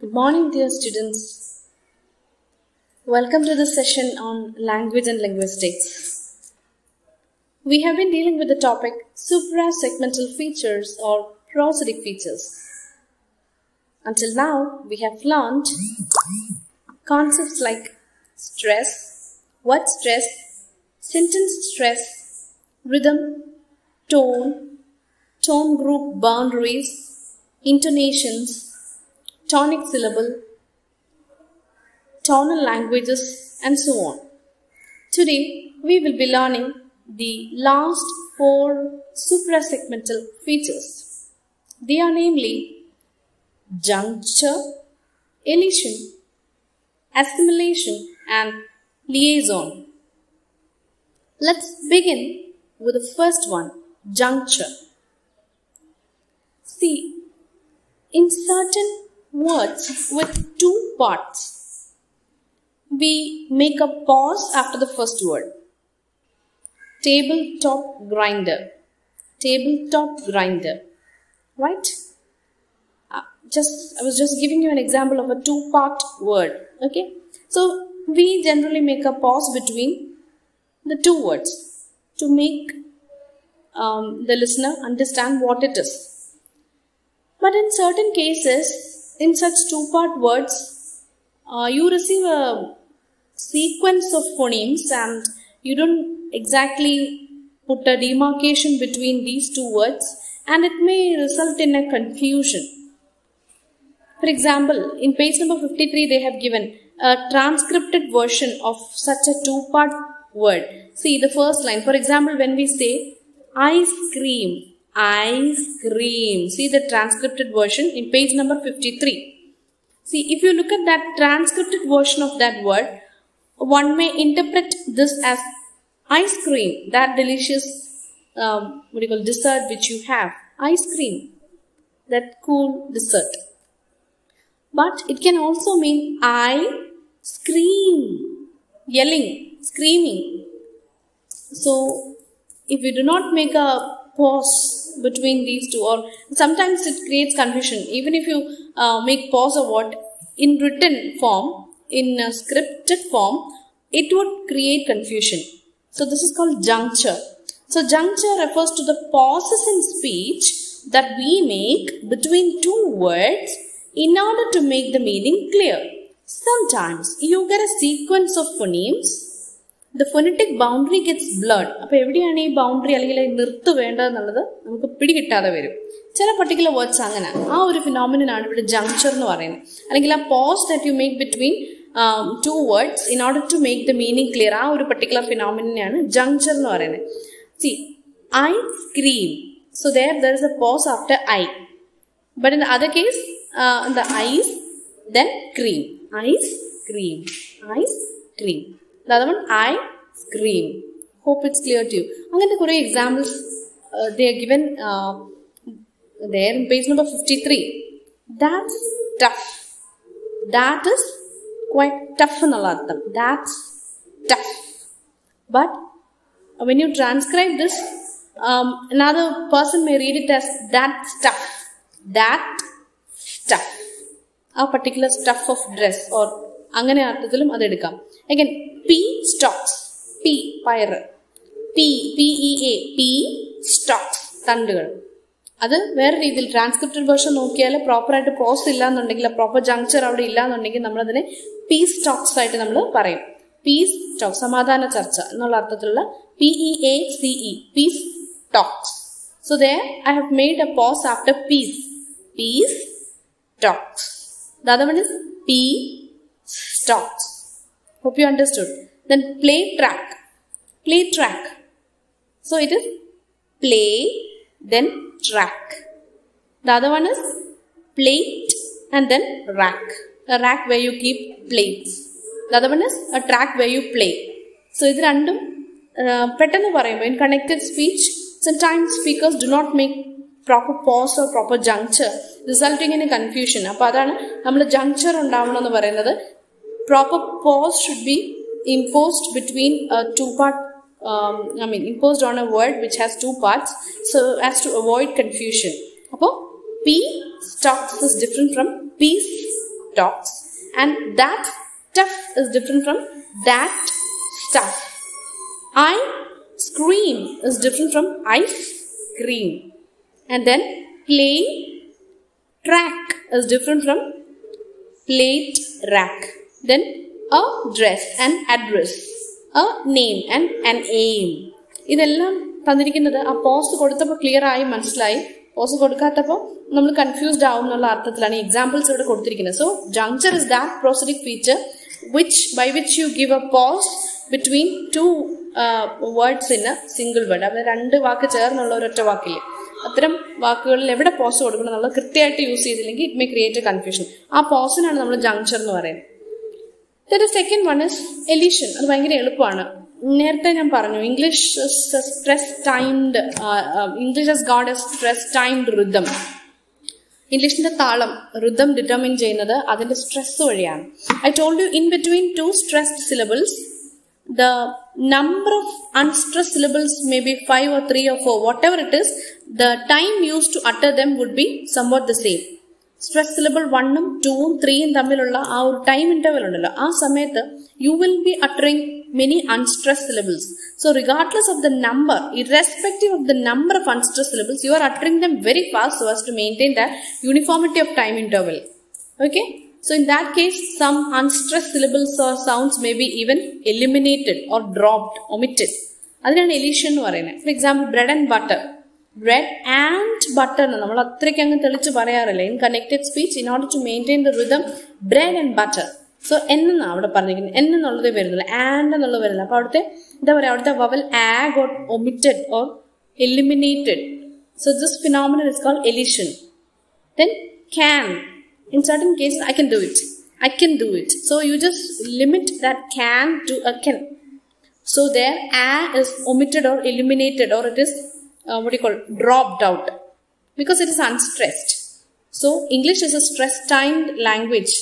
Good morning, dear students. Welcome to the session on language and linguistics. We have been dealing with the topic suprasegmental features or prosodic features. Until now, we have learned concepts like stress, word stress, sentence stress, rhythm, tone, tone group boundaries, intonations, tonic syllable, tonal languages, and so on. Today, we will be learning the last 4 suprasegmental features. They are namely Juncture, Elision, Assimilation, and Liaison. Let's begin with the first one, Juncture. See, in certain words with 2 parts, we make a pause after the first word. Tabletop grinder. Tabletop grinder. Right? I was just giving you an example of a 2-part word. Okay? So, we generally make a pause between the 2 words to make the listener understand what it is. But in certain cases, in such 2-part words, you receive a sequence of phonemes and you don't exactly put a demarcation between these 2 words, and it may result in a confusion. For example, in page number 53, they have given a transcripted version of such a 2-part word. See the first line. For example, when we say ice cream, ice cream. See the transcripted version in page number 53. See, if you look at that transcripted version of that word, one may interpret this as ice cream, that delicious dessert which you have. Ice cream, that cool dessert. But it can also mean I scream, yelling, screaming. So, if we do not make a pause between these 2, or sometimes it creates confusion. Even if you make pause or what, in written form, in a scripted form, it would create confusion. So this is called juncture. So juncture refers to the pauses in speech that we make between 2 words in order to make the meaning clear. Sometimes you get a sequence of phonemes. The phonetic boundary gets blurred. So, എവിടെയാണ് ഈ boundary അല്ലെങ്കിൽ നിർത്ത് വേണ്ടതെന്നുള്ളത് നമുക്ക് പിടികിട്ടാതെ വരും. ചില particular words അങ്ങനെ ആ ഒരു phenomenon ആണ് ഇവിടെ juncture എന്ന് പറയുന്നത്. അല്ലെങ്കിൽ ആ pause that you make between 2 words in order to make the meaning clear, ആ ഒരു particular phenomenon ആണ് juncture എന്ന് പറയുന്നത്. See, I scream. So there is a pause after I. But in the other case, the ice, then cream. Ice cream. Ice cream. The other one, I scream. Hope it's clear to you. Angante kore examples they are given there in page number 53. That's tough. That is quite tough ennulla artham. That's tough. But when you transcribe this, another person may read it as that stuff. That stuff. A particular stuff of dress or അങ്ങനെ അർത്ഥത്തിലും അത് എടുക്കാം. Again, P stocks. P, പയറ്. P-E-A. P stocks. തണ്ടുകൾ. അത് വേറെ രീതിയിൽ ട്രാൻസ്ക്രിപ്റ്റഡ് version നോക്കിയാൽ പ്രോപ്പറായിട്ട് പോസ് ഇല്ല എന്നുണ്ടെങ്കിൽ, പ്രോപ്പർ ജങ്ചർ അവിടെ ഇല്ല എന്നുണ്ടെങ്കിൽ നമ്മളതിനെ P stocks ആയിട്ട് നമ്മൾ പറയും. P stocks, സമാധാന ചർച്ച എന്നുള്ള അർത്ഥത്തിലുള്ള P-E-A-C-E. P stocks. So there I have made a pause after peace. Peace stocks. The other one is P stocks. Hope you understood. Then play track. Play track. So it is play, then track. The other one is plate and then rack. A rack where you keep plates. The other one is a track where you play. So ഇത് രണ്ടും പെട്ടെന്ന് പറയുമ്പോൾ in connected speech, sometimes speakers do not make proper pause or proper juncture, resulting in a confusion. അപ്പോൾ അതാണ് നമ്മൾ juncture ഉണ്ടാവണമെന്ന് പറയുന്നത്. Proper pause should be imposed between a 2-part, imposed on a word which has 2 parts, so as to avoid confusion. P stocks is different from peace talks, and that stuff is different from that stuff. I scream is different from ice cream. And then plane track is different from plate rack. Then a dress, an address, a name and an aim. ഇതെല്ലാം തന്നിരിക്കുന്നത് ആ pose കൊടുത്തപ്പോൾ clear ആയി മനസ്സിലായി. Pose കൊടുക്കാത്തപ്പോൾ നമ്മൾ confused ആവും എന്നുള്ള അർത്ഥത്തിലാണ് ഈ എക്സാമ്പിൾസ് ഇവിടെ കൊടുത്തിരിക്കുന്നത്. So juncture is that prosodic feature by which you give a pause between two words in a single word. അത് രണ്ട് വാക്ക് ചേർന്നുള്ള ഒരൊറ്റ വാക്കില്ലേ, അത്തരം വാക്കുകളിൽ എവിടെ പോസ് കൊടുക്കണം എന്നുള്ളത് കൃത്യമായിട്ട് യൂസ് ചെയ്തില്ലെങ്കിൽ it may create a confusion. ആ പോസിനാണ് നമ്മൾ ജങ്ചർ എന്ന് പറയുന്നത്. The second one is elision. അത് ഭയങ്കര എളുപ്പമാണ്. നേരത്തെ ഞാൻ പറഞ്ഞു English has got a stress timed rhythm. ഇംഗ്ലീഷിന്റെ താളം rhythm ഡിറ്റർമിൻ ചെയ്യുന്നത് അതിന്റെ സ്ട്രെസ് വഴിയാണ്. I told you in between two stressed syllables the number of unstressed syllables may be 5 or 3 or 4, whatever it is, the time used to utter them would be somewhat the same. Stress syllable 1 ഉം 2 ഉം 3 ഉം തമ്മിലുള്ള ആ ഒരു time interval ഉണ്ടല്ലോ, ആ സമയത്ത് you will be uttering many unstressed syllables. So regardless of the number, irrespective of the number of unstressed syllables, you are uttering them very fast so as to maintain that uniformity of time interval. Okay? So in that case, some unstressed syllables or sounds may be even eliminated or dropped, omitted. അതിനാണ് elision എന്ന് പറയുന്നത്. For example, bread and butter. Bread and butter എന്ന് നമ്മൾ അത്രയ്ക്ക് അങ്ങ് തെളിച്ച് പറയാറില്ല. In connected speech, in order to maintain the rhythm, bread and butter. So എന്നാണ് അവിടെ പറഞ്ഞിരിക്കുന്നത്. എൻ എന്നുള്ളത് വരുന്നില്ല, ആൻഡ് എന്നുള്ളത് വരുന്നില്ല. അപ്പൊ അവിടുത്തെ എന്താ പറയുക, അവിടുത്തെ വവൽ ആ got omitted or eliminated. So this phenomenon is called elision. Then can. In certain cases, I can do it. I can do it. So you just limit that can to a can. So there, a is omitted or eliminated, or it is dropped out because it is unstressed. So English is a stress-timed language.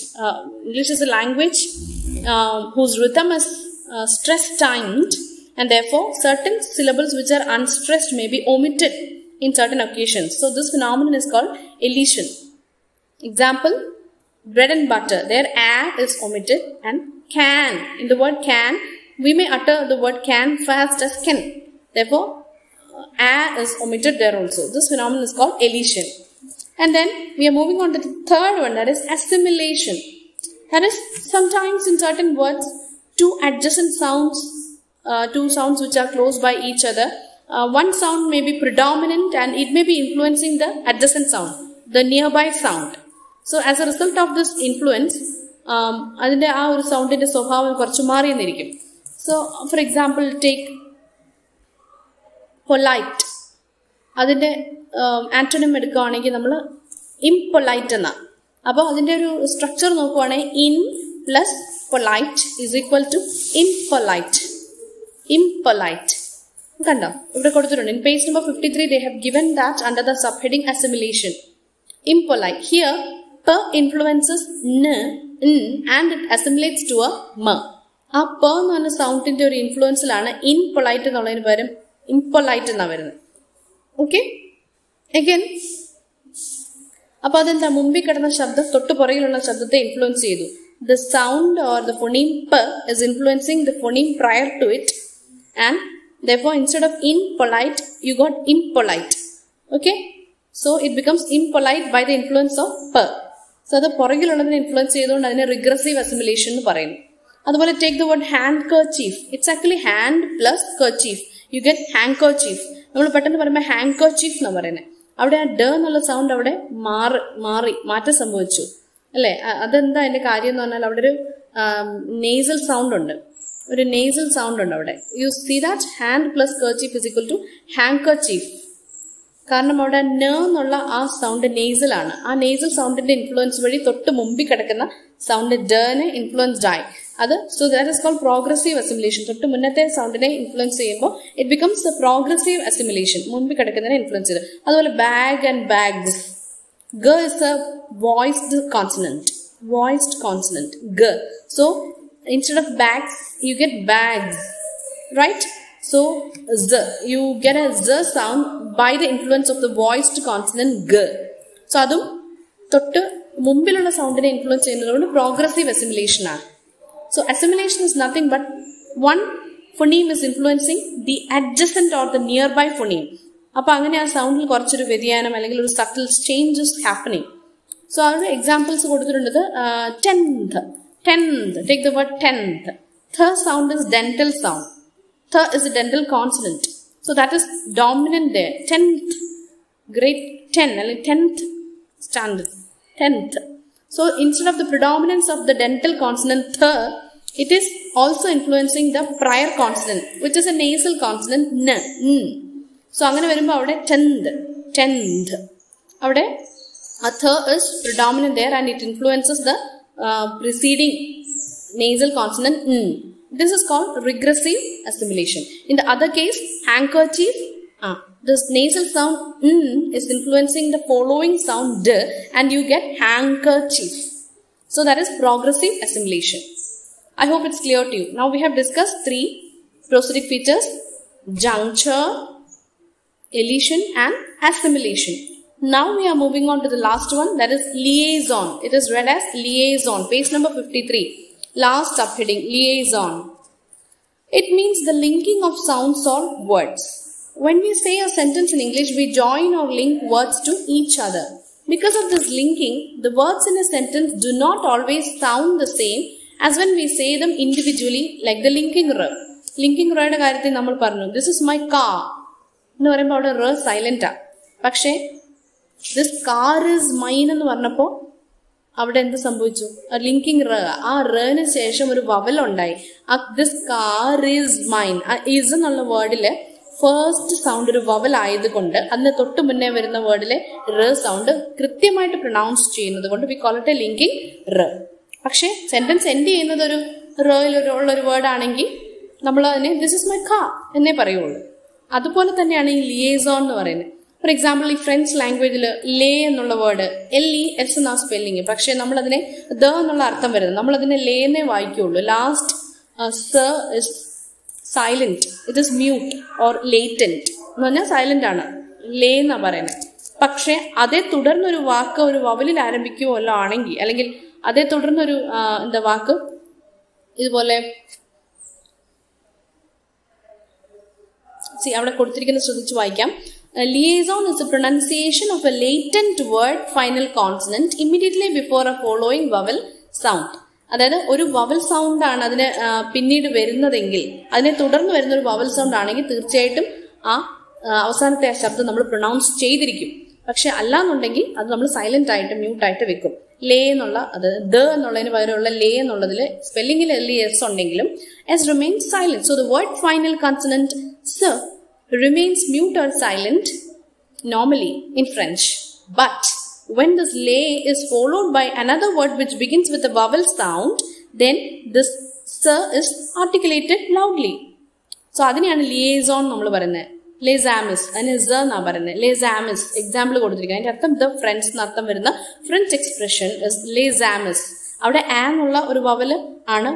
English is a language whose rhythm is stress-timed, and therefore certain syllables which are unstressed may be omitted in certain occasions. So this phenomenon is called elision. Example, bread and butter. There a is omitted, and can. In the word can, we may utter the word can fast as can. Therefore, a is omitted there also. This phenomenon is called elision. And then we are moving on to the third one, that is assimilation. That is, sometimes in certain words, two adjacent sounds, two sounds which are close by each other, one sound may be predominant and it may be influencing the adjacent sound, the nearby sound. So as a result of this influence, അതിന്റെ ആ ഒരു സൗണ്ടിന്റെ സ്വഭാവം കുറച്ച് മാറിയെന്നിരിക്കും. So for example, take polite. അതിന്റെ antonym എടുക്കുകയാണെങ്കിൽ നമ്മൾ impolite എന്നാ. അപ്പോൾ അതിന്റെ ഒരു സ്ട്രക്ചർ നോക്കുവാണെങ്കിൽ in plus polite is equal to impolite. Impolite. കണ്ടോ, ഇവിടെ കൊടുത്തിട്ടുണ്ട്. In page number 53 they have given that under the subheading assimilation. Impolite. Here per influences n, and it assimilates to a m. ആ per എന്ന് പറഞ്ഞ സൗണ്ടിന്റെ ഒരു ഇൻഫ്ലുവൻസിലാണ് impolite എന്നുള്ളതിന് പകരം impolite എന്നാ വരുന്നത്. ഓക്കെ, അഗൈൻ അപ്പൊ അതെന്താ, മുമ്പിൽ കിടന്ന ശബ്ദം തൊട്ട് പുറകിലുള്ള ശബ്ദത്തെ ഇൻഫ്ലുവൻസ് ചെയ്തു. The sound or the phoneme p is influencing the phoneme prior to it, and therefore instead of impolite you got impolite. Okay, so it becomes impolite by the influence of p. So അത് പുറകിലുള്ളതിനെ influence ചെയ്തുകൊണ്ട് അതിനെ regressive assimilation എന്ന് പറയുന്നു. അതുപോലെ take the word handkerchief. It's actually hand plus kerchief. You get handkerchief. നമ്മൾ പെട്ടെന്ന് പറയുമ്പോൾ ഹാൻകർച്ചീഫ് എന്നാണ് പറയുന്നത്. അവിടെ ആ ഡ എന്നുള്ള സൗണ്ട് അവിടെ മാറ്റം സംഭവിച്ചു അല്ലേ. അതെന്താ അതിന്റെ കാര്യം എന്ന് പറഞ്ഞാൽ അവിടെ ഒരു നേസൽ സൗണ്ട് ഉണ്ട്, ഒരു നേസൽ സൗണ്ട് ഉണ്ട് അവിടെ. You see that hand plus kerchief is equal to handkerchief. കാരണം അവിടെ ന എന്നുള്ള ആ സൗണ്ട് നേസലാണ്. ആ നേസൽ സൗണ്ടിന്റെ ഇൻഫ്ലുവൻസ് വഴി തൊട്ട് മുമ്പിൽ കിടക്കുന്ന സൗണ്ട് ഡനെ ഇൻഫ്ലുവൻസ്ഡ് ആയി. അത് so that is called progressive assimilation. തൊട്ട് മുന്നത്തെ സൗണ്ടിനെ ഇൻഫ്ലുവൻസ് ചെയ്യുമ്പോൾ it becomes a progressive assimilation, മുൻപിൽ കിടക്കുന്നതിനെ ഇൻഫ്ലുവൻസ് ചെയ്ത്. അതുപോലെ bag and bags. G is a voiced consonant. Voiced consonant g. So instead of bags you get bags, right? So z, you get a z sound by the influence of the voiced consonant g. So adum tottu മുമ്പിലുള്ള സൗണ്ടിനെ influence ചെയ്യുന്നതുകൊണ്ട് progressive assimilation ആണ്. So assimilation is nothing but one phoneme is influencing the adjacent or the nearby phoneme. അപ്പോൾ അങ്ങനെ ആ സൗണ്ടിൽ കുറച്ചൊരു വ്യതിയാനം അല്ലെങ്കിൽ ഒരു സട്ടിൽ ചേഞ്ചസ് ഹാപ്പനിങ്. സോ അവരുടെ എക്സാമ്പിൾസ് കൊടുത്തിട്ടുണ്ട്. Tenth, take the word tenth. th sound is dental sound. Th is a dental consonant. So that is dominant there. 10th, grade 10, like 10th standard. 10th. So instead of the predominance of the dental consonant th, it is also influencing the prior consonant, which is a nasal consonant n. So അങ്ങനെ വരുമ്പോൾ അവിടെ 10th. അവിടെ a th is predominant there and it influences the preceding nasal consonant n. This is called regressive assimilation. In the other case, handkerchief, this nasal sound n is influencing the following sound d and you get handkerchief. So that is progressive assimilation. I hope it's clear to you. Now we have discussed 3 prosodic features: juncture, elision and assimilation. Now we are moving on to the last one, that is liaison. It is read as liaison. Page number 53. Last subheading, liaison. It means the linking of sounds or words. When we say a sentence in English, we join or link words to each other. Because of this linking, the words in a sentence do not always sound the same as when we say them individually, like the linking r. Linking r യുടെ കാര്യത്തിൽ നമ്മൾ പറഞ്ഞു, this is my car എന്ന് പറയുമ്പോൾ അവിടെ r silent ആ. പക്ഷേ this car is mine എന്ന് പറഞ്ഞപ്പോൾ അവിടെ എന്ത് സംഭവിച്ചു? ലിങ്കിങ് റ, ആ റന് ശേഷം ഒരു വവൽ ഉണ്ടായി. This car is mine. Is എന്നുള്ള വേർഡില് ഫസ്റ്റ് സൗണ്ട് ഒരു വവൽ ആയതുകൊണ്ട് അതിന് തൊട്ട് മുന്നേ വരുന്ന വേർഡിലെ റ സൗണ്ട് കൃത്യമായിട്ട് പ്രൊനൗൺസ് ചെയ്യുന്നത് കൊണ്ട് we call it A linking റ. പക്ഷെ സെന്റൻസ് എൻഡ് ചെയ്യുന്നത് ഒരു റയിലുള്ള ഒരു വേർഡ് ആണെങ്കിൽ നമ്മൾ അതിനെ ദിസ് ഇസ് മൈ കാർ എന്നേ പറയുള്ളൂ. അതുപോലെ തന്നെയാണ് ഈ ലിയേസോൺ എന്ന് പറയുന്നത്. ഫോർ എക്സാമ്പിൾ, ഈ ഫ്രഞ്ച് ലാംഗ്വേജിൽ ലേ എന്നുള്ള വേർഡ് LES എന്നാ സ്പെല്ലിങ്, പക്ഷെ നമ്മളതിനെ ദ എന്നുള്ള അർത്ഥം വരുന്നത്, നമ്മളതിനെ ലേ എന്നേ വായിക്കുള്ളൂ. ലാസ്റ്റ് സ is silent, it is mute or latent എന്ന് പറഞ്ഞാൽ സൈലന്റ് ആണ്, ലേ എന്നാ പറയുന്നത്. പക്ഷെ അതേ തുടർന്നൊരു വാക്ക് ഒരു വവലിൽ ആരംഭിക്കുകയല്ലോ ആണെങ്കിൽ, അല്ലെങ്കിൽ അതേ തുടർന്നൊരു വാക്ക് ഇതുപോലെ അവിടെ കൊടുത്തിരിക്കുന്ന ശ്രദ്ധിച്ച് വായിക്കാം. Liaison is a pronunciation of a latent word final consonant immediately before a following vowel sound. അതായത് ഒരു വവൽ സൗണ്ട് ആണ് അതിന് പിന്നീട് വരുന്നതെങ്കിൽ, അതിനെ തുടർന്ന് വരുന്ന ഒരു വവൽ സൗണ്ട് ആണെങ്കിൽ തീർച്ചയായിട്ടും ആ അവസാനത്തെ ആ ശബ്ദം നമ്മൾ പ്രൊനൗൺസ് ചെയ്തിരിക്കും. പക്ഷെ അല്ലാന്നുണ്ടെങ്കിൽ അത് നമ്മൾ സൈലന്റ് ആയിട്ട് മ്യൂട്ടായിട്ട് വെക്കും. ലേ എന്നുള്ള അത് ദ എന്നുള്ളതിന് പകരമുള്ള ലേ എന്നുള്ളതിൽ സ്പെല്ലിംഗിൽ LES ഉണ്ടെങ്കിലും S remains silent. So the word final consonant s remains mute or silent normally in French. But when this lay is followed by another word which begins with a vowel sound, then this s is articulated loudly. So അതിനെയാണ് liaison നമ്മൾ പറയുന്നത്. Les amis, അതിന് z എന്നാ പറയുന്നത്. Les amis example കൊടുത്തിരിക്കുന്നത്. അതിന്റെ അർത്ഥം the friends എന്നർത്ഥം വരുന്ന French expression is les amis. അവിടെ ആന്നുള്ള ഒരു വവൽ ആണ്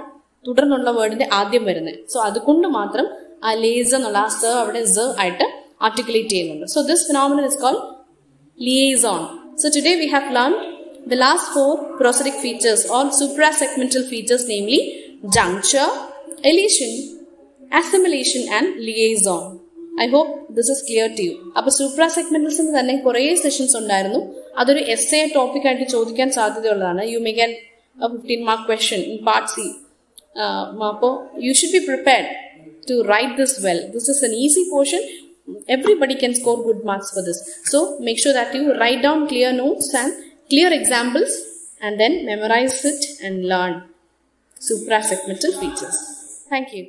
തുടർന്നുള്ള വേർഡിന്റെ ആദ്യം വരുന്നത്. സോ അതുകൊണ്ട് മാത്രം ആ ലേസ് എന്നുള്ള ആ സ അവിടെ z ആയിട്ട് ആർട്ടിക്കുലേറ്റ് ചെയ്യുന്നുണ്ട്. So this phenomenon is called liaison. So today we have learned the last 4 prosodic features or suprasegmental features, namely juncture, elision, assimilation and liaison. I hope this is clear to you. അപ്പോൾ suprasegmentals തന്നെ കുറേ sessions ഉണ്ടായിരുന്നു. അതൊരു essay topic ആയിട്ട് ചോദിക്കാൻ സാധ്യതയുള്ളതാണ്. You may get a 15 mark question in part C. അപ്പോൾ you should be prepared to write this well. This is an easy portion. Everybody can score good marks for this. So make sure that you write down clear notes and clear examples and then memorize it and learn suprasegmental features. Thank you.